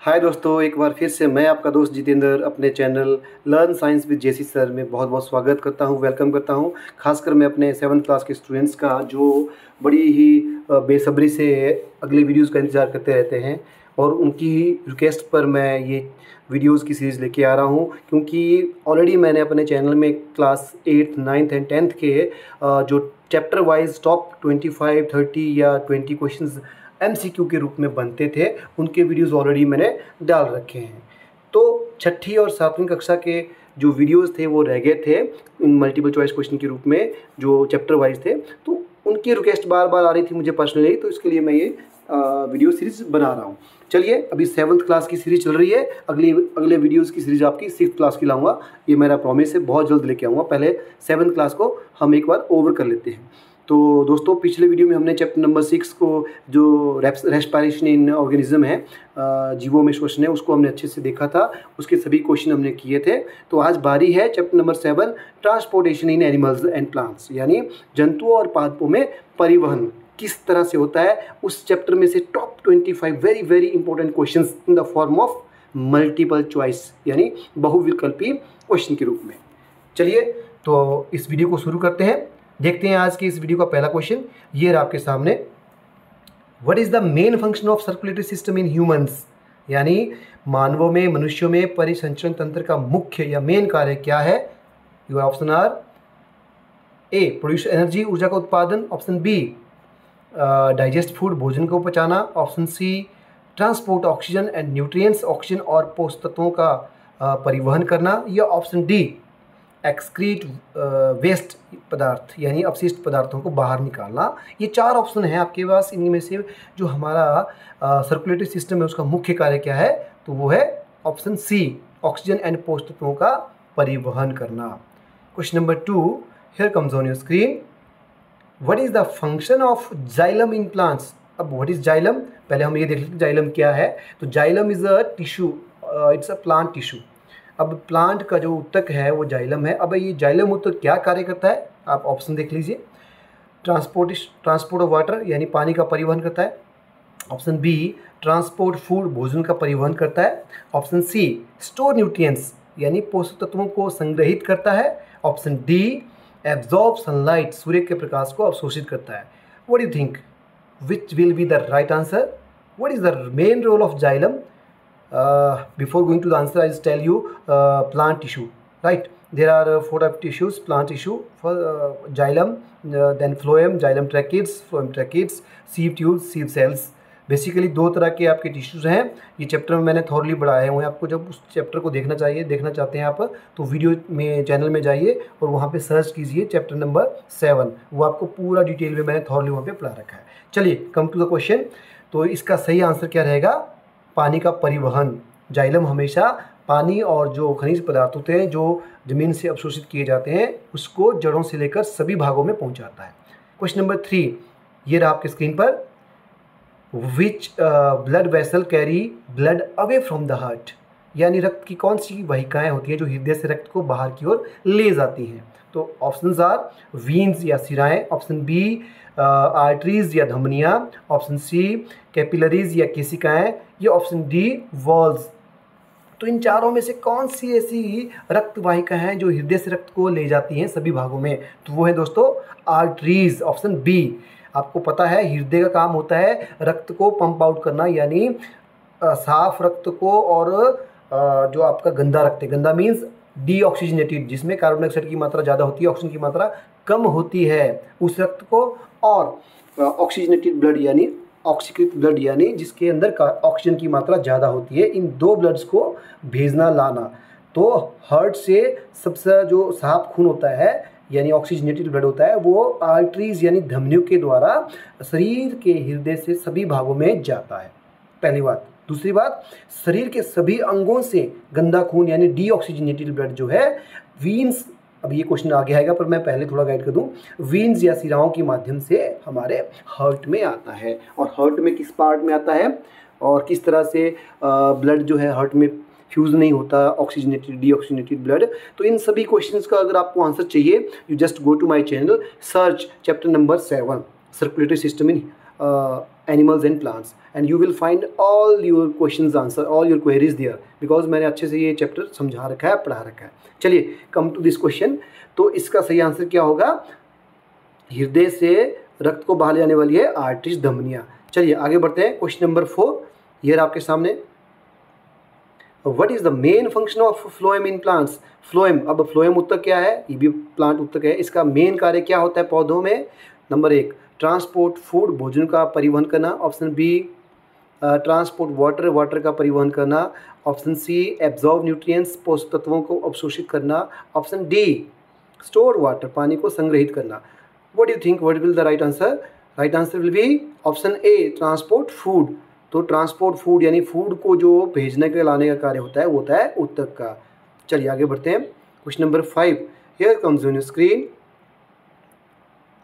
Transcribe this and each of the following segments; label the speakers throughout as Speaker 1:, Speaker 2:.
Speaker 1: हाय दोस्तों, एक बार फिर से मैं आपका दोस्त जितेंद्र अपने channel learn science with JC sir में बहुत बहुत स्वागत करता हूं, वेलकम करता हूं। खासकर मैं अपने 7th क्लास के स्टूडेंट्स का जो बड़ी ही बेसब्री से अगले वीडियोस का इंतज़ार करते रहते हैं और उनकी रिक्वेस्ट पर मैं ये वीडियोस की सीरीज़ लेके आ रहा हूं, क्योंकि ऑलरेडी मैंने अपने चैनल में class 8th 9th and 10th के जो चैप्टर वाइज टॉप 25 30 या 20 क्वेश्चंस MCQ के रूप में बनते थे, उनके वीडियोस ऑलरेडी मैंने डाल रखे हैं। तो छठी और 7वीं कक्षा के जो वीडियोस थे वो रह गए थे इन मल्टीपल चॉइस क्वेश्चन के रूप में, जो चैप्टर वाइज थे। तो उनकी रिक्वेस्ट बार बार आ रही थी मुझे पर्सनली, तो इसके लिए मैं ये वीडियो सीरीज़ बना रहा हूँ। चलिए, अभी 7th क्लास की सीरीज़ चल रही है। अगले वीडियोज़ की सीरीज़ आपकी 6th क्लास की लाऊंगा, ये मेरा प्रॉमिस है, बहुत जल्द लेके आऊँगा। पहले 7th क्लास को हम एक बार ओवर कर लेते हैं। तो दोस्तों, पिछले वीडियो में हमने चैप्टर नंबर 6 को जो रेस्पिरेशन इन ऑर्गेनिज्म है, जीवों में श्वसन है, उसको हमने अच्छे से देखा था। उसके सभी क्वेश्चन हमने किए थे। तो आज बारी है chapter number 7, transportation in animals and plants, यानी जंतुओं और पादपों में परिवहन किस तरह से होता है। उस चैप्टर में से top 25 very very important question in the form of multiple choice, यानी बहुविकल्पी क्वेश्चन के रूप में। चलिए, तो इस वीडियो को शुरू करते हैं। देखते हैं आज के इस वीडियो का पहला क्वेश्चन। ये रहा आपके सामने, what is the main function of circulatory system in humans, यानी मानवों में, मनुष्यों में परिसंचरण तंत्र का मुख्य या मेन कार्य क्या है। Your option are A produce energy, ऊर्जा का उत्पादन। ऑप्शन बी डाइजेस्ट फूड, भोजन को पचाना। Option C transport oxygen and nutrients, oxygen और पोषक तत्वों का परिवहन करना। या ऑप्शन डी एक्सक्रीट वेस्ट पदार्थ, यानी अपशिष्ट पदार्थों को बाहर निकालना। ये 4 ऑप्शन हैं आपके पास। इनमें से जो हमारा सर्कुलेटरी सिस्टम है उसका मुख्य कार्य क्या है, तो वो है ऑप्शन सी, ऑक्सीजन एंड पोषक तत्वों का परिवहन करना। Question number 2 here comes on your screen, what is the function of xylem in plants. अब व्हाट इज जाइलम, पहले हम ये देख लेते हैं जाइलम क्या है। तो xylem is a tissue, it's a plant tissue. अब प्लांट का जो ऊतक है वो जाइलम है। अब ये जाइलम ऊतक क्या कार्य करता है, आप ऑप्शन देख लीजिए। ट्रांसपोर्ट ऑफ वाटर, यानी पानी का परिवहन करता है। ऑप्शन बी ट्रांसपोर्ट फूड, भोजन का परिवहन करता है। ऑप्शन सी स्टोर न्यूट्रिएंट्स, यानी पोषक तत्वों को संग्रहित करता है। ऑप्शन डी एब्जॉर्ब सनलाइट, सूर्य के प्रकाश को अवशोषित करता है। What do you think, which will be the right answer. What is the main role of xylem? Before going to the answer, I'll tell you plant tissue, right? There are 4 type tissues, plant tissue, for xylem, then phloem, xylem tracheids, sieve tubes, sieve cells. Basically 2 तरह के आपके tissues हैं। ये chapter में मैंने thoroughly बढ़ाए हुए हैं। आपको जब उस चैप्टर को देखना चाहते हैं आप, तो वीडियो में चैनल में जाइए और वहाँ पे सर्च कीजिए चैप्टर नंबर 7, वो आपको पूरा डिटेल में मैंने थॉरली वहाँ पे पढ़ा रखा है। चलिए, कम टू द क्वेश्चन। तो इसका सही आंसर क्या रहेगा, पानी का परिवहन। जाइलम हमेशा पानी और जो खनिज पदार्थ होते हैं जो ज़मीन से अवशोषित किए जाते हैं उसको जड़ों से लेकर सभी भागों में पहुंचाता है। क्वेश्चन नंबर 3 ये रहा आपके स्क्रीन पर, which blood vessel carry blood away from the heart, यानी रक्त की कौन सी वाहिकाएं होती हैं जो हृदय से रक्त को बाहर की ओर ले जाती हैं। तो ऑप्शंस आर वीन्स या सिराएं। ऑप्शन बी आर्टरीज या धमनियाँ। ऑप्शन सी कैपिलरीज या केशिकाएं। या ऑप्शन डी वॉल्स। तो इन चारों में से कौन सी ऐसी रक्त वाहिका हैं जो हृदय से रक्त को ले जाती हैं सभी भागों में, तो वो है दोस्तों आर्टरीज, ऑप्शन बी। आपको पता है हृदय का काम होता है रक्त को पंप आउट करना, यानी साफ रक्त को, और जो आपका गंदा रक्त है, गंदा मीन्स डीऑक्सीजनेटेड, जिसमें कार्बन डाइऑक्साइड की मात्रा ज़्यादा होती है, ऑक्सीजन की मात्रा कम होती है, उस रक्त को, और ऑक्सीजनेटेड ब्लड यानी ऑक्सीकृत ब्लड, यानी जिसके अंदर ऑक्सीजन की मात्रा ज़्यादा होती है, इन 2 ब्लड्स को भेजना लाना। तो हार्ट से सबसे जो साफ खून होता है यानी ऑक्सीजनेटेड ब्लड होता है, वो आर्टरीज यानी धमनियों के द्वारा शरीर के हृदय से सभी भागों में जाता है, पहली बात। दूसरी बात, शरीर के सभी अंगों से गंदा खून यानी डीऑक्सीजनेटेड ब्लड जो है वीन्स, अब ये क्वेश्चन आगे आएगा पर मैं पहले थोड़ा गाइड कर दूं, वीन्स या सिराओं के माध्यम से हमारे हार्ट में आता है। और हार्ट में किस पार्ट में आता है और किस तरह से ब्लड जो है हार्ट में फ्यूज़ नहीं होता, ऑक्सीजनेटेड डीऑक्सीजनेटेड ब्लड। तो इन सभी क्वेश्चंस का अगर आपको आंसर चाहिए, you just go to my channel, search chapter number 7 circulatory system in animals and plants, and you will find all your questions answer, all your queries there, because मैंने अच्छे से ये चैप्टर समझा रखा है, पढ़ा रखा है। चलिए कम टू दिस क्वेश्चन। तो इसका सही आंसर क्या होगा? हृदय से रक्त को बाहर ले जाने वाली है आर्टरीज, धमनियाँ। चलिए आगे बढ़ते हैं। क्वेश्चन नंबर 4 ये आपके सामने। What is the main function of phloem in plants? Phloem, अब फ्लोएम उत्तक क्या है? ये भी प्लांट उत्तक है। इसका मेन कार्य क्या होता है पौधों में? नंबर 1 ट्रांसपोर्ट फूड, भोजन का परिवहन करना। Option B transport water, water का परिवहन करना। ऑप्शन सी एब्जॉर्ब न्यूट्रिएंट्स, पोषक तत्वों को अवशोषित करना। ऑप्शन डी स्टोर वाटर, पानी को संग्रहित करना। What do you think, what will the right answer? Right answer will be option A transport food. तो ट्रांसपोर्ट फूड यानी फूड को जो भेजने के लाने का कार्य होता है वो होता है उत्तक का। चलिए आगे बढ़ते हैं। Question number 5 here comes on your screen.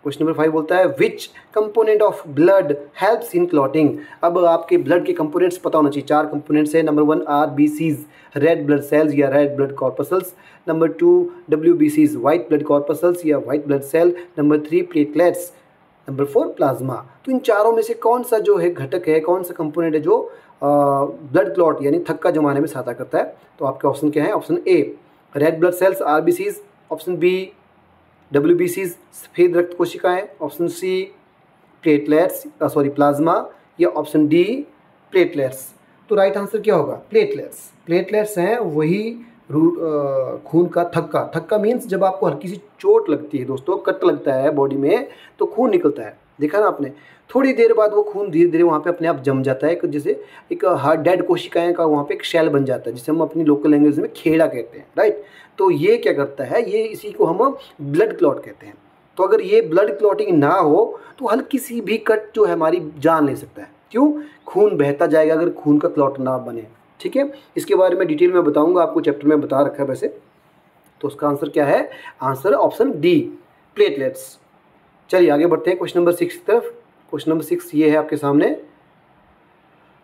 Speaker 1: Question number 5 बोलता है विच component of blood helps in clotting? अब आपके ब्लड के कंपोनेंट्स पता होना चाहिए। 4 कंपोनेंट्स है। Number 1 RBCs, red blood cells या red blood corpuscles. Number 2 WBCs, white blood corpuscles या white blood cell. Number 3 platelets. Number 4 plasma. तो इन चारों में से कौन सा जो है घटक है, कौन सा कंपोनेंट है जो ब्लड क्लॉट यानी थक्का जमाने में सहायता करता है? तो आपके ऑप्शन क्या है? Option A red blood cells RBCs, option B WBCs सफेद रक्त कोशिकाएं, ऑप्शन सी प्लेटलेट्स प्लाज्मा, या ऑप्शन डी प्लेटलेट्स। तो राइट आंसर क्या होगा? प्लेटलेट्स। प्लेटलेट्स हैं वही खून का थक्का। थक्का मीन्स जब आपको हल्की सी चोट लगती है दोस्तों, कट लगता है बॉडी में तो खून निकलता है, देखा ना आपने। थोड़ी देर बाद वो खून धीरे धीरे वहाँ पे अपने आप जम जाता है, जैसे एक हार्ड डेड कोशिकाएं का वहाँ पे एक शेल बन जाता है, जिसे हम अपनी लोकल लैंग्वेज में खेड़ा कहते हैं, राइट। तो ये क्या करता है, ये इसी को हम ब्लड क्लॉट कहते हैं। तो अगर ये ब्लड क्लॉटिंग ना हो तो हल्की सी भी कट जो है हमारी जान ले सकता है। क्यों? खून बहता जाएगा अगर खून का क्लॉट ना बने, ठीक है। इसके बारे में डिटेल में बताऊंगा, आपको चैप्टर में बता रखा है वैसे। तो उसका आंसर क्या है? Answer option D platelets. चलिए आगे बढ़ते हैं क्वेश्चन नंबर 6 की तरफ। क्वेश्चन नंबर 6 ये है आपके सामने।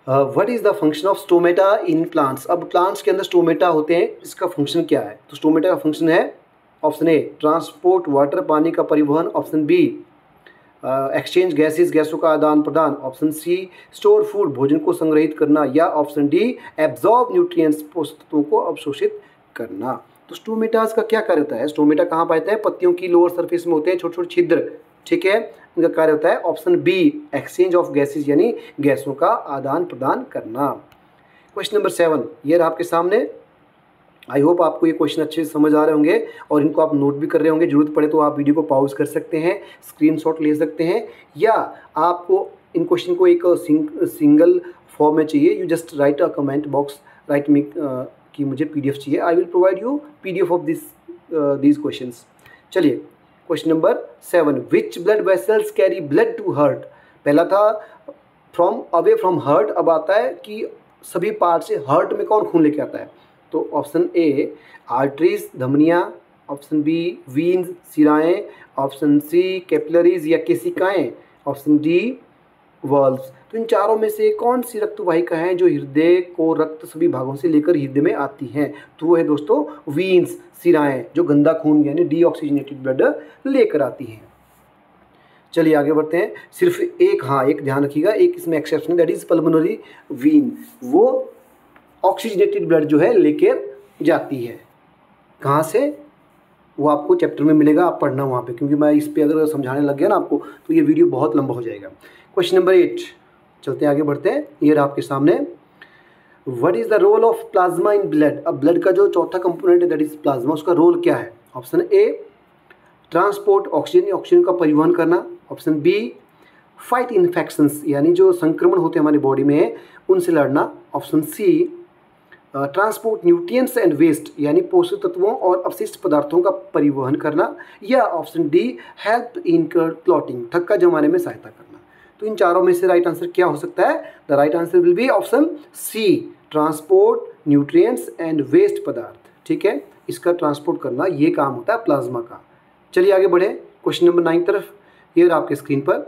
Speaker 1: What is the function of stomata in plants? अब प्लांट्स के अंदर स्टोमेटा होते हैं, इसका फंक्शन क्या है? तो स्टोमेटा का फंक्शन है ऑप्शन ए ट्रांसपोर्ट वाटर, पानी का परिवहन। ऑप्शन बी एक्सचेंज गैसेस, गैसों का आदान प्रदान। ऑप्शन सी स्टोर फूड, भोजन को संग्रहित करना, या ऑप्शन डी एब्जॉर्ब न्यूट्रिएंट्स, पोषक तत्वों को अवशोषित करना। तो स्टोमेटास का क्या कार्य होता है? स्टोमेटा कहाँ पाते हैं? पत्तियों की लोअर सरफेस में होते हैं छोटे छोटे छिद्र, ठीक है। इनका कार्य होता है option B exchange of gases यानी गैसों का आदान प्रदान करना। क्वेश्चन नंबर 7 ये रहा आपके सामने। आई होप आपको ये क्वेश्चन अच्छे से समझ आ रहे होंगे और इनको आप नोट भी कर रहे होंगे। जरूरत पड़े तो आप वीडियो को पॉज कर सकते हैं, स्क्रीनशॉट ले सकते हैं, या आपको इन क्वेश्चन को एक सिंगल फॉर्म में चाहिए, you just write a comment box, write me कि मुझे PDF चाहिए। I will provide you PDF of these questions. चलिए question number 7 which blood vessels carry blood to heart? पहला था फ्रॉम अवे फ्रॉम हार्ट, अब आता है कि सभी पार्ट से हार्ट में कौन खून लेके आता है? तो ऑप्शन ए आर्टरीज, धमनियाँ। ऑप्शन बी वीन्स, सिराएँ। ऑप्शन सी कैपिलरीज या केशिकाएँ। Option D valves. तो इन चारों में से कौन सी रक्त वाहिका है जो हृदय को रक्त सभी भागों से लेकर हृदय में आती हैं? तो वो है दोस्तों वीन्स, सिराएँ, जो गंदा खून यानी डीऑक्सीजनेटेड ब्लड लेकर आती हैं। चलिए आगे बढ़ते हैं। सिर्फ एक, हाँ एक ध्यान रखिएगा, एक इसमें exception, that is pulmonary Wien, वो ऑक्सीजनेटेड ब्लड जो है लेकर जाती है। कहाँ से? वो आपको चैप्टर में मिलेगा, आप पढ़ना वहाँ पे, क्योंकि मैं इस पे अगर समझाने लग गया ना आपको तो ये वीडियो बहुत लंबा हो जाएगा। क्वेश्चन नंबर 8 चलते हैं, आगे बढ़ते हैं। ये रहा आपके सामने। What is the role of plasma in blood? अब ब्लड का जो चौथा कंपोनेंट है दैट इज प्लाज्मा, उसका रोल क्या है? Option A transport oxygen, oxygen का परिवहन करना। ऑप्शन बी फाइट इन्फेक्शंस यानी जो संक्रमण होते हैं हमारी बॉडी में उनसे लड़ना। Option C transport nutrients and waste यानी पोषक तत्वों और अपशिष्ट पदार्थों का परिवहन करना, या option D help in clotting, थक्का जमाने में सहायता करना। तो इन चारों में से राइट आंसर क्या हो सकता है? The right answer will be option C transport nutrients and waste पदार्थ, ठीक है। इसका ट्रांसपोर्ट करना ये काम होता है प्लाज्मा का। चलिए आगे बढ़े क्वेश्चन नंबर 9 तरफ। ये आपके स्क्रीन पर।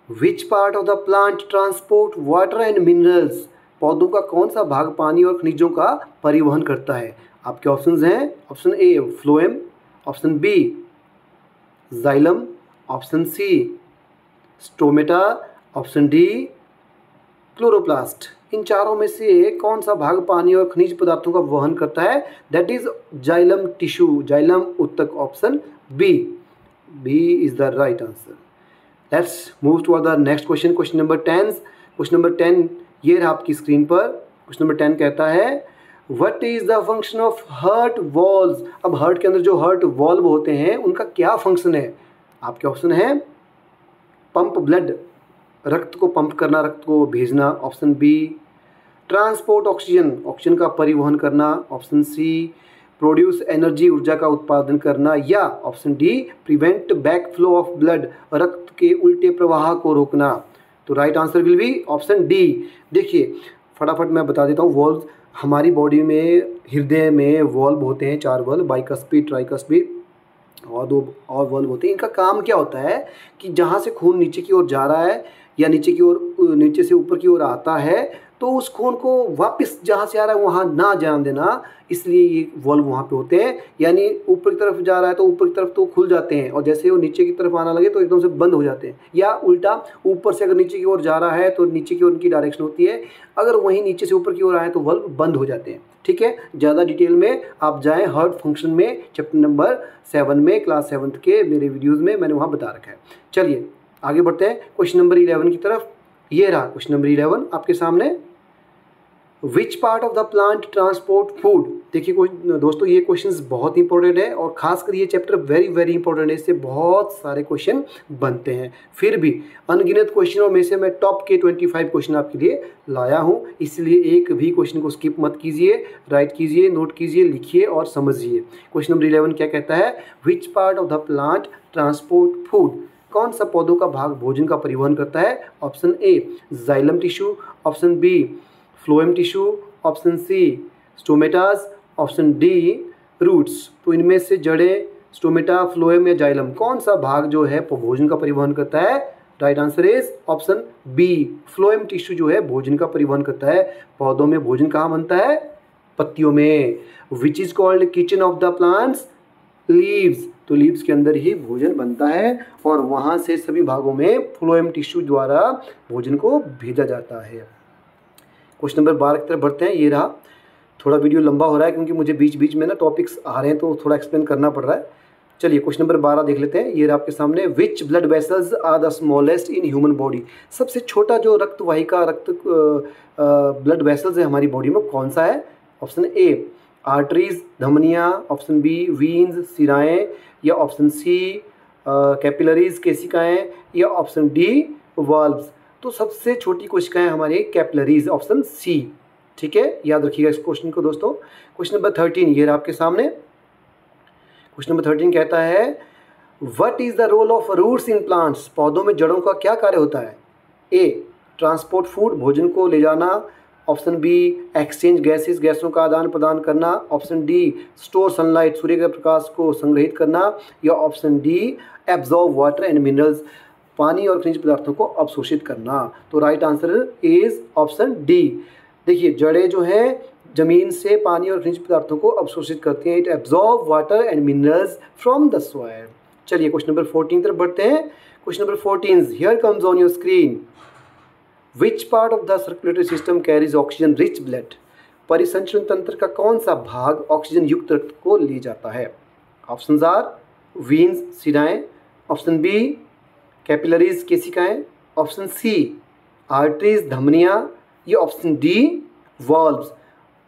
Speaker 1: Which part of the plant transport water and minerals? पौधों का कौन सा भाग पानी और खनिजों का परिवहन करता है? आपके ऑप्शंस हैं option A phloem, option B xylem, option C stomata, option D chloroplast. इन चारों में से कौन सा भाग पानी और खनिज पदार्थों का वहन करता है? That is xylem tissue, xylem उत्तक, option B. B is the right answer. Let's move to the next question, question number 10। Question number 10 ये रहा आपकी स्क्रीन पर। क्वेश्चन नंबर 10 कहता है what is the function of heart valves. अब heart के अंदर जो हार्ट वॉल्व होते हैं उनका क्या फंक्शन है? आपके ऑप्शन है पंप ब्लड, रक्त को पंप करना, रक्त को भेजना, option B. Transport oxygen, oxygen का परिवहन करना, ऑप्शन सी। प्रोड्यूस एनर्जी, ऊर्जा का उत्पादन करना, या option D prevent back flow of blood, रक्त के उल्टे प्रवाह को रोकना। तो right answer will be option D. देखिए फटाफट मैं बता देता हूँ। वॉल्व हमारी बॉडी में, हृदय में वॉल्व होते हैं 4 वॉल्व, बाइकस्पिड, ट्राइकस्पिड और 2 और वॉल्व होते हैं। इनका काम क्या होता है कि जहाँ से खून नीचे की ओर जा रहा है या नीचे से ऊपर की ओर आता है तो उस खून को वापस जहाँ से आ रहा है वहाँ ना जाने देना, इसलिए ये वॉल्व वहाँ पे होते हैं। यानी ऊपर की तरफ जा रहा है तो ऊपर की तरफ तो खुल जाते हैं और जैसे वो नीचे की तरफ आना लगे तो एकदम से बंद हो जाते हैं, या उल्टा ऊपर से अगर नीचे की ओर जा रहा है तो नीचे की ओर उनकी डायरेक्शन होती है, अगर वहीं नीचे से ऊपर की ओर आए तो वॉल्व बंद हो जाते हैं। ठीक है, ज़्यादा डिटेल में आप जाएँ हार्ट फंक्शन में, चैप्टर नंबर 7 में, क्लास 7 के मेरे वीडियोज़ में मैंने वहाँ बता रखा है। चलिए आगे बढ़ते हैं क्वेश्चन नंबर 11 की तरफ। ये रहा क्वेश्चन नंबर 11 आपके सामने। Which part of the plant transport food. देखिए दोस्तों ये क्वेश्चंस बहुत इंपॉर्टेंट है और खासकर ये चैप्टर वेरी वेरी इंपॉर्टेंट है, इससे बहुत सारे क्वेश्चन बनते हैं। फिर भी अनगिनत क्वेश्चनों में से मैं टॉप के 25 क्वेश्चन आपके लिए लाया हूँ, इसलिए एक भी क्वेश्चन को स्किप मत कीजिए, राइट कीजिए, नोट कीजिए, लिखिए और समझिए। क्वेश्चन नंबर 11 क्या कहता है? Which part of the plant transport food. कौन सा पौधों का भाग भोजन का परिवहन करता है? Option A xylem tissue, option B phloem tissue, option C stomatas, option D roots. तो इनमें से जड़ें, स्टोमेटा, फ्लोएम या जाइलम, कौन सा भाग जो है भोजन का परिवहन करता है? Right answer is option B phloem tissue जो है भोजन का परिवहन करता है। पौधों में भोजन कहाँ बनता है? पत्तियों में। Which is called kitchen of the plants? Leaves. तो लीव्स के अंदर ही भोजन बनता है और वहाँ से सभी भागों में फ्लोएम टिश्यू द्वारा भोजन को भेजा जाता है। क्वेश्चन नंबर 12 की तरफ बढ़ते हैं। ये रहा, थोड़ा वीडियो लंबा हो रहा है क्योंकि मुझे बीच बीच में ना टॉपिक्स आ रहे हैं तो थोड़ा एक्सप्लेन करना पड़ रहा है। चलिए क्वेश्चन नंबर 12 देख लेते हैं। ये रहा आपके सामने। Which blood vessels are the smallest in human body. सबसे छोटा जो रक्त वाहिका, ब्लड वेसल्स है हमारी बॉडी में, कौन सा है? ऑप्शन ए आर्टरीज, धमनियाँ, ऑप्शन बी वीन्स, सिराएँ, या ऑप्शन सी कैपिलरीज, केशिकाएँ, या ऑप्शन डी वाल्व्स। तो सबसे छोटी कोशिकाएं हमारी कैपिलरीज, ऑप्शन सी। ठीक है, याद रखिएगा इस क्वेश्चन को दोस्तों। क्वेश्चन नंबर 13 ये रहा आपके सामने। क्वेश्चन नंबर 13 कहता है what is the role of roots in plants. पौधों में जड़ों का क्या कार्य होता है? ए ट्रांसपोर्ट फूड, भोजन को ले जाना, ऑप्शन बी एक्सचेंज गैसेस, गैसों का आदान प्रदान करना, ऑप्शन डी स्टोर सनलाइट, सूर्य के प्रकाश को संग्रहित करना, या option D absorb water and minerals, पानी और खनिज पदार्थों को अवशोषित करना। तो right answer is option D. देखिए जड़ें जो हैं जमीन से पानी और खनिज पदार्थों को अवशोषित करती हैं। It absorb water and minerals from the soil. चलिए क्वेश्चन नंबर 14 तरफ बढ़ते हैं। Question number 14 here comes on your screen. Which part of the circulatory system carries oxygen rich blood. परिसंचरण तंत्र का कौन सा भाग ऑक्सीजन युक्त रक्त को ले जाता है? ऑप्शन आर वीन्स, सिराएँ, ऑप्शन बी कैपिलरीज, केशिकाएँ, ऑप्शन सी आर्टरीज, धमनियाँ, या option D valves.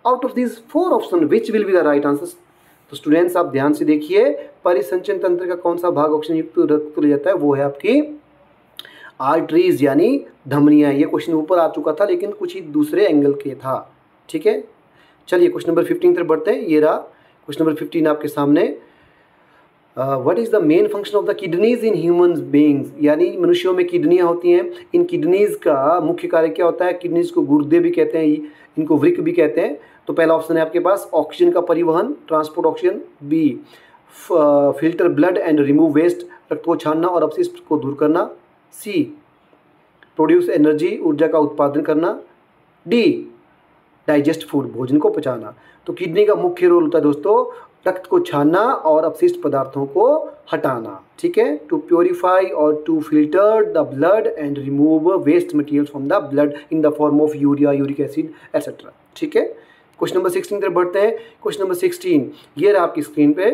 Speaker 1: Out of this 4 option which will be the right answer. तो स्टूडेंट्स आप ध्यान से देखिए, परिसंचरण तंत्र का कौन सा भाग ऑक्सीजन युक्त रक्त को ले जाता है? वो है आपकी आर्टरीज यानी धमनियाँ। ये क्वेश्चन ऊपर आ चुका था लेकिन कुछ ही दूसरे एंगल के था। ठीक है, चलिए क्वेश्चन नंबर 15 तरफ बढ़ते हैं। ये रहा क्वेश्चन नंबर 15 आपके सामने। What is the main function of the kidneys in human beings. यानी मनुष्यों में किडनियाँ होती हैं, इन किडनीज का मुख्य कार्य क्या होता है? किडनीज को गुर्दे भी कहते हैं, इनको वृक्क भी कहते हैं। तो पहला ऑप्शन है आपके पास ऑक्सीजन का परिवहन, transport oxygen, B filter blood and remove waste, रक्त को छानना और अपशिष्ट को दूर करना, सी प्रोड्यूस एनर्जी, ऊर्जा का उत्पादन करना, डी डाइजेस्ट फूड, भोजन को पचाना। तो किडनी का मुख्य रोल होता है दोस्तों रक्त को छानना और अपशिष्ट पदार्थों को हटाना, ठीक है। टू प्योरीफाई और to filter the blood and remove waste material from the blood in the form of urea, uric acid etcetera, ठीक है। क्वेश्चन नंबर 16 तरफ बढ़ते हैं। क्वेश्चन नंबर 16 ये रहा आपकी स्क्रीन पे।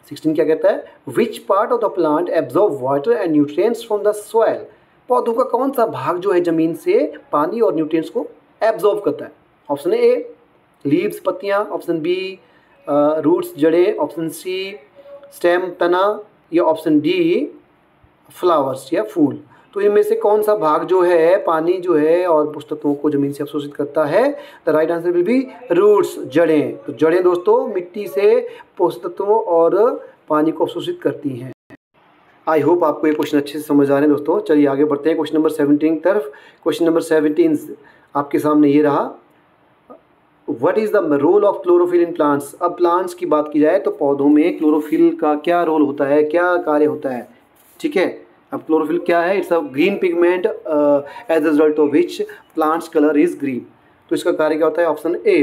Speaker 1: 16 क्या कहता है, which part of the plant absorb water and nutrients from the soil. पौधों का कौन सा भाग जो है जमीन से पानी और न्यूट्रिएंट्स को एब्जॉर्ब करता है। ऑप्शन ए लीव्स पत्तियां, ऑप्शन बी रूट्स जड़ें, ऑप्शन सी स्टेम तना, या ऑप्शन डी फ्लावर्स या फूल। तो इनमें से कौन सा भाग जो है पानी जो है और पोषक तत्वों को जमीन से अवशोषित करता है। The right answer will be roots, जड़ें। तो जड़ें दोस्तों मिट्टी से पोषक तत्वों और पानी को अवशोषित करती हैं। आई होप आपको ये क्वेश्चन अच्छे से समझ आ रहे हैं दोस्तों। चलिए आगे बढ़ते हैं क्वेश्चन नंबर 17 की तरफ। क्वेश्चन नंबर 17 आपके सामने ये रहा, what is the role of chlorophyll in plants. अब प्लांट्स की बात की जाए तो पौधों में क्लोरोफिल का क्या रोल होता है, क्या कार्य होता है, ठीक है। अब क्लोरोफिल क्या है, it's a green pigment as a result of which plants colour is green. तो इसका कार्य क्या होता है। ऑप्शन ए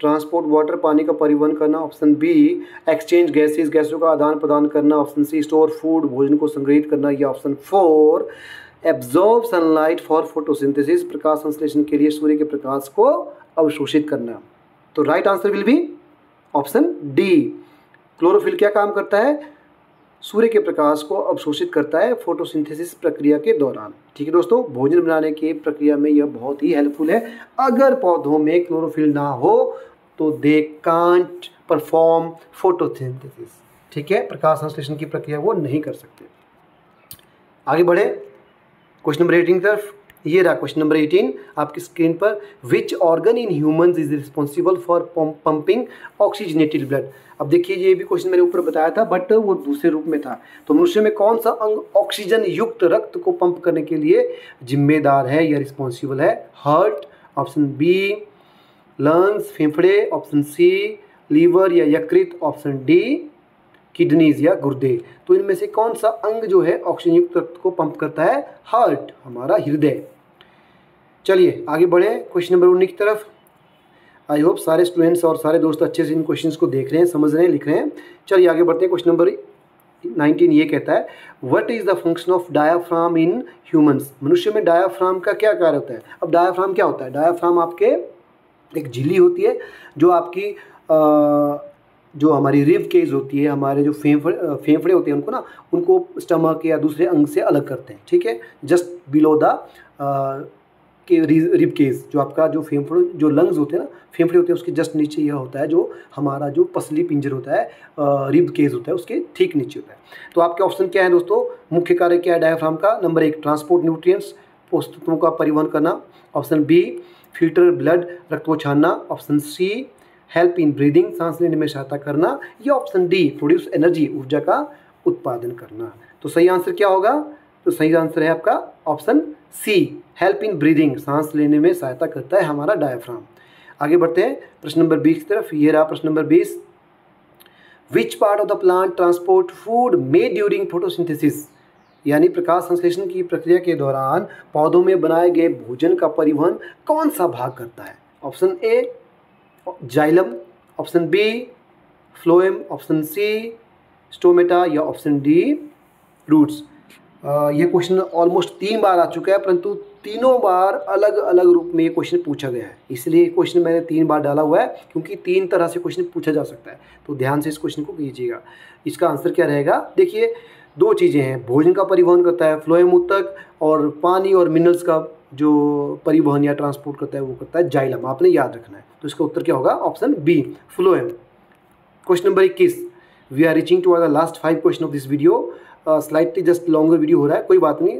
Speaker 1: ट्रांसपोर्ट वाटर, पानी का परिवहन करना, ऑप्शन बी एक्सचेंज गैसेज, गैसों का आदान प्रदान करना, ऑप्शन सी स्टोर फूड, भोजन को संग्रहित करना, या option 4 absorb sunlight for photosynthesis, प्रकाश संश्लेषण के लिए सूर्य के प्रकाश को अवशोषित करना। तो right answer will be option D. Chlorophyll क्या काम करता है, सूर्य के प्रकाश को अवशोषित करता है फोटोसिंथेसिस प्रक्रिया के दौरान, ठीक है दोस्तों। भोजन बनाने की प्रक्रिया में यह बहुत ही हेल्पफुल है। अगर पौधों में क्लोरोफिल ना हो तो दे कांट परफॉर्म फोटोसिंथेसिस, ठीक है। प्रकाश संश्लेषण की प्रक्रिया वो नहीं कर सकते। आगे बढ़े क्वेश्चन नंबर 18 की तरफ। ये रहा क्वेश्चन नंबर 18 आपकी स्क्रीन पर। Which organ in humans is responsible for pumping oxygenated blood. अब देखिए ये भी क्वेश्चन मैंने ऊपर बताया था बट वो दूसरे रूप में था। तो मनुष्य में कौन सा अंग ऑक्सीजन युक्त रक्त को पंप करने के लिए जिम्मेदार है या रिस्पॉन्सिबल है। हार्ट, ऑप्शन बी लंग्स फेफड़े, ऑप्शन सी लीवर या यकृत, ऑप्शन डी किडनीज या गुर्दे। तो इनमें से कौन सा अंग जो है ऑक्सीजन युक्त रक्त को पंप करता है। हार्ट, हमारा हृदय। चलिए आगे बढ़े क्वेश्चन नंबर 19 की तरफ। आई होप सारे स्टूडेंट्स और सारे दोस्त अच्छे से इन क्वेश्चंस को देख रहे हैं, समझ रहे हैं, लिख रहे हैं। चलिए आगे बढ़ते हैं। क्वेश्चन नंबर 19 ये कहता है, what is the function of diaphragm in humans. मनुष्य में डायाफ्राम का क्या कार्य होता है। अब डायाफ्राम क्या होता है। डायाफ्राम आपके एक झिल्ली होती है जो आपकी जो हमारी रिब केज होती है, हमारे जो फेफड़े होते हैं उनको उनको स्टमक या दूसरे अंग से अलग करते हैं, ठीक है। जस्ट बिलो द के रिब केज, जो आपका जो फेफड़े जो लंग्स होते हैं फेफड़े होते हैं उसके जस्ट नीचे यह होता है जो हमारा जो पसली पिंजर होता है, रिब केज होता है उसके ठीक नीचे होता है। तो आपके ऑप्शन क्या है दोस्तों, मुख्य कार्य क्या है डायाफ्राम का। नंबर 1 ट्रांसपोर्ट न्यूट्रिएंट्स, पोषक तत्वों का परिवहन करना, ऑप्शन बी फिल्टर ब्लड, रक्त को छानना, option C help in breathing, सांस लेने में सहायता करना, या ऑप्शन डी प्रोड्यूस एनर्जी, ऊर्जा का उत्पादन करना। तो सही आंसर क्या होगा। तो सही आंसर है आपका option C help in breathing, सांस लेने में सहायता करता है हमारा डायाफ्राम। आगे बढ़ते हैं प्रश्न नंबर 20 की तरफ। ये रहा प्रश्न number 20, which part of the plant transport food made during photosynthesis, यानी प्रकाश संश्लेषण की प्रक्रिया के दौरान पौधों में बनाए गए भोजन का परिवहन कौन सा भाग करता है। Option A xylem, option B phloem, option C stomata, या ऑप्शन डी रूट्स। यह क्वेश्चन ऑलमोस्ट 3 बार आ चुका है, परंतु तीनों बार अलग अलग रूप में ये क्वेश्चन पूछा गया है। इसलिए क्वेश्चन मैंने 3 बार डाला हुआ है क्योंकि 3 तरह से क्वेश्चन पूछा जा सकता है। तो ध्यान से इस क्वेश्चन को कीजिएगा। इसका आंसर क्या रहेगा। देखिए 2 चीज़ें हैं, भोजन का परिवहन करता है फ्लोएम ऊतक, और पानी और मिनरल्स का जो परिवहन या ट्रांसपोर्ट करता है वो करता है जाइलम। आपने याद रखना है। तो इसका उत्तर क्या होगा, option B phloem. Question number 21, we are reaching to the last 5 question of this video. Slightly just longer video हो रहा है, कोई बात नहीं,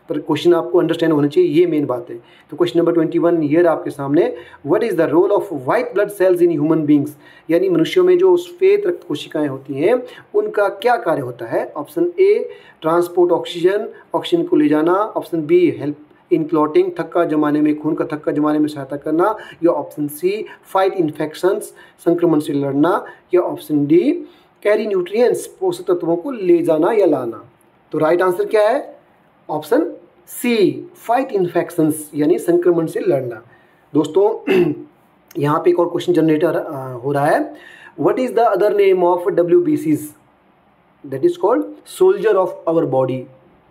Speaker 1: पर क्वेश्चन आपको अंडरस्टैंड होना चाहिए, ये मेन बात है। तो क्वेश्चन नंबर 21 ईयर आपके सामने, what is the role of white blood cells in human beings, यानी मनुष्यों में जो श्वेत रक्त कोशिकाएं होती हैं उनका क्या कार्य होता है। Option A transport oxygen, oxygen को ले जाना, option B help in clotting, थक्का जमाने में, खून का थक्का जमाने में सहायता करना, या ऑप्शन सी फाइट इन्फेक्शंस, संक्रमण से लड़ना, या ऑप्शन डी कैरी न्यूट्रिएंट्स, पोषक तत्वों को ले जाना या लाना। तो राइट आंसर क्या है, ऑप्शन सी फाइट इन्फेक्शंस, यानी संक्रमण से लड़ना। दोस्तों यहाँ पे एक और क्वेश्चन जनरेटर हो रहा है, what is the other name of WBCs? That is called soldier of our body,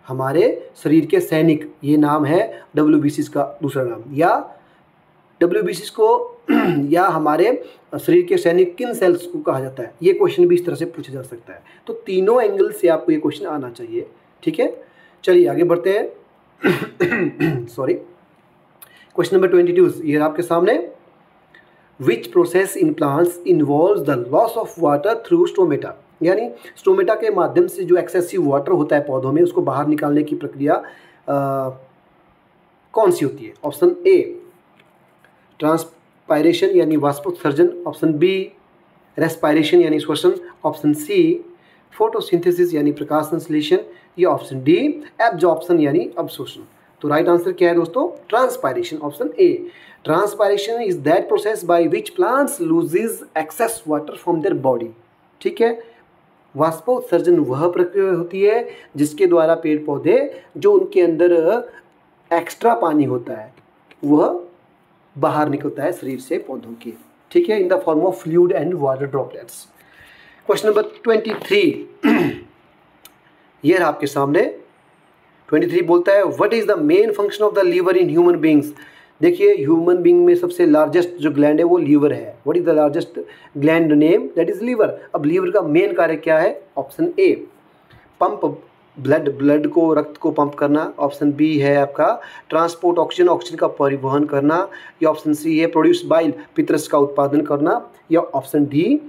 Speaker 1: हमारे शरीर के सैनिक, ये नाम है WBCs का दूसरा नाम। या WBCs को या हमारे शरीर के सैनिक किन सेल्स को कहा जाता है, ये क्वेश्चन भी इस तरह से पूछा जा सकता है। तो तीनों एंगल से आपको ये क्वेश्चन आना चाहिए, ठीक है। चलिए आगे बढ़ते हैं। सॉरी, क्वेश्चन नंबर 22 ये आपके सामने। Which process in plants involves the loss of water through stomata, यानी स्टोमेटा के माध्यम से जो एक्सेसिव वाटर होता है पौधों में, उसको बाहर निकालने की प्रक्रिया कौन सी होती है? ऑप्शन ए ट्रांसपायरेशन यानी वाष्पोत्सर्जन, ऑप्शन बी रेस्पायरेशन यानी श्वसन, ऑप्शन सी फोटोसिंथेसिस यानी प्रकाश संश्लेषण, या ऑप्शन डी एब्जॉर्प्शन यानी अवशोषण। तो राइट आंसर क्या है दोस्तों? Transpiration, option A. Transpiration is that process by which plants loses excess water from their body, ठीक है। वाष्पोत्सर्जन वह प्रक्रिया होती है जिसके द्वारा पेड़ पौधे जो उनके अंदर एक्स्ट्रा पानी होता है वह बाहर निकलता है शरीर से पौधों के, ठीक है, in the form of fluid and water droplets. Question number 23 ये रहा आपके सामने। 23 बोलता है what is the main function of the liver in human beings. देखिए ह्यूमन बींग में सबसे लार्जेस्ट जो ग्लैंड है वो लीवर है। What is the largest gland name? That is liver. अब लीवर का मेन कार्य क्या है? ऑप्शन ए पंप ब्लड को, रक्त को पंप करना, ऑप्शन बी है आपका ट्रांसपोर्ट ऑक्सीजन का परिवहन करना, या ऑप्शन सी है प्रोड्यूस बाइल, पित्ररस का उत्पादन करना, या ऑप्शन डी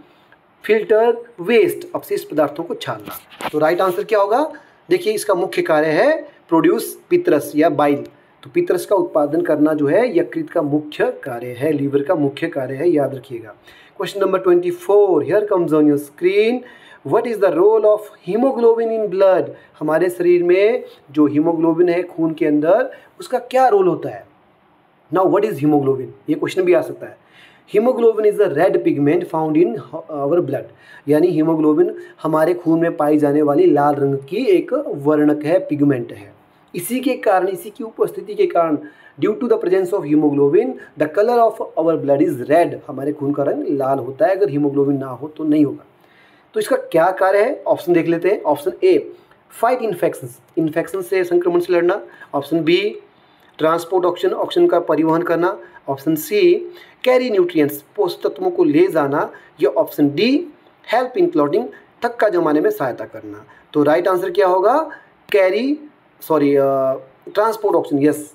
Speaker 1: फिल्टर वेस्ट, अपशिष्ट पदार्थों को छानना। तो राइट आंसर क्या होगा? देखिए इसका मुख्य कार्य है प्रोड्यूस पित्ररस या बाइल। तो पित्ररस का उत्पादन करना जो है यकृत का मुख्य कार्य है, लीवर का मुख्य कार्य है, याद रखिएगा। Question number 24 here comes on your screen. What is the role of haemoglobin in blood? हमारे शरीर में जो हीमोग्लोबिन है खून के अंदर, उसका क्या रोल होता है? Now what is haemoglobin? ये क्वेश्चन भी आ सकता है। Haemoglobin is the red pigment found in our blood, यानी हीमोग्लोबिन हमारे खून में पाई जाने वाली लाल रंग की एक वर्णक है, पिगमेंट है। इसी के कारण, इसी की उपस्थिति के कारण, due to the presence of haemoglobin the colour of our blood is red, हमारे खून का रंग लाल होता है। अगर हीमोग्लोबिन ना हो तो नहीं होगा। तो इसका क्या कार्य है? ऑप्शन देख लेते हैं। ऑप्शन ए फाइट इन्फेक्शंस, इन्फेक्शन से, संक्रमण से लड़ना, ऑप्शन बी ट्रांसपोर्ट ऑक्सीजन का परिवहन करना, ऑप्शन सी कैरी न्यूट्रिएंट्स, पोषक तत्वों को ले जाना, या option D help in clotting, थक्का जमाने में सहायता करना। तो राइट आंसर क्या होगा? Transport oxygen. यस,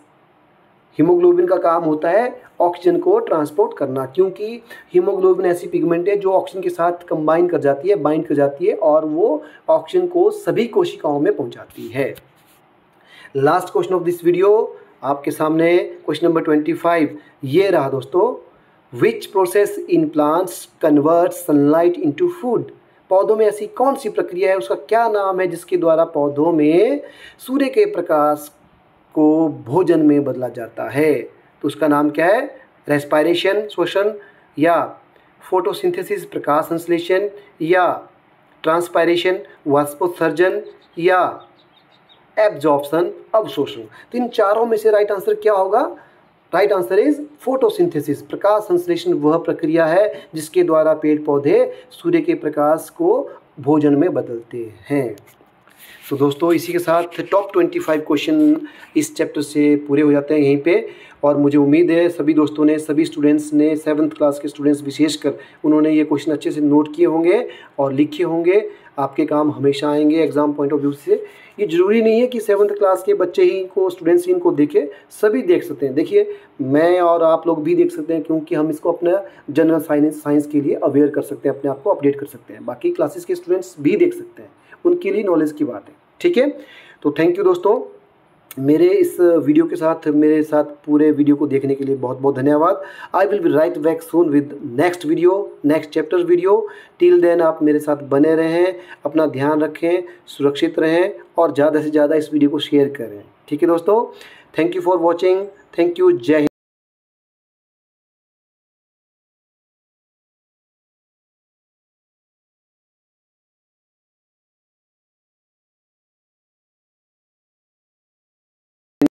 Speaker 1: हीमोग्लोबिन का काम होता है ऑक्सीजन को ट्रांसपोर्ट करना, क्योंकि हीमोग्लोबिन ऐसी पिगमेंट है जो ऑक्सीजन के साथ कंबाइन कर जाती है, बाइंड कर जाती है, और वो ऑक्सीजन को सभी कोशिकाओं में पहुंचाती है। Last question of this video आपके सामने, क्वेश्चन नंबर 25 ये रहा दोस्तों। Which process in plants convert sunlight into food? पौधों में ऐसी कौन सी प्रक्रिया है, उसका क्या नाम है जिसके द्वारा पौधों में सूर्य के प्रकाश को भोजन में बदला जाता है? तो उसका नाम क्या है? रेस्पायरेशन श्वसन, या फोटोसिंथेसिस प्रकाश संश्लेषण, या ट्रांसपायरेशन वाष्पोत्सर्जन, या एब्जॉर्प्शन अवशोषण। तो इन चारों में से राइट आंसर क्या होगा? Right answer is photosynthesis. प्रकाश संश्लेषण वह प्रक्रिया है जिसके द्वारा पेड़ पौधे सूर्य के प्रकाश को भोजन में बदलते हैं। तो दोस्तों इसी के साथ टॉप 25 क्वेश्चन इस चैप्टर से पूरे हो जाते हैं यहीं पे। और मुझे उम्मीद है सभी दोस्तों ने, सभी स्टूडेंट्स ने, 7th क्लास के स्टूडेंट्स विशेषकर, उन्होंने ये क्वेश्चन अच्छे से नोट किए होंगे और लिखे होंगे। आपके काम हमेशा आएंगे एग्जाम पॉइंट ऑफ व्यू से। ये ज़रूरी नहीं है कि 7th क्लास के बच्चे ही इनको, स्टूडेंट्स ही इनको देखें, सभी देख सकते हैं। देखिए मैं और आप लोग भी देख सकते हैं, क्योंकि हम इसको अपना जनरल साइंस के लिए अवेयर कर सकते हैं, अपने आप को अपडेट कर सकते हैं। बाकी क्लासेस के स्टूडेंट्स भी देख सकते हैं, उनके लिए नॉलेज की बात है, ठीक है। तो थैंक यू दोस्तों, मेरे इस वीडियो के साथ, मेरे साथ पूरे वीडियो को देखने के लिए बहुत बहुत धन्यवाद। I will be right back soon with next video, next chapter video. Till then आप मेरे साथ बने रहें, अपना ध्यान रखें, सुरक्षित रहें और ज़्यादा से ज़्यादा इस वीडियो को शेयर करें, ठीक है दोस्तों। Thank you for watching, thank you, जय हिंद।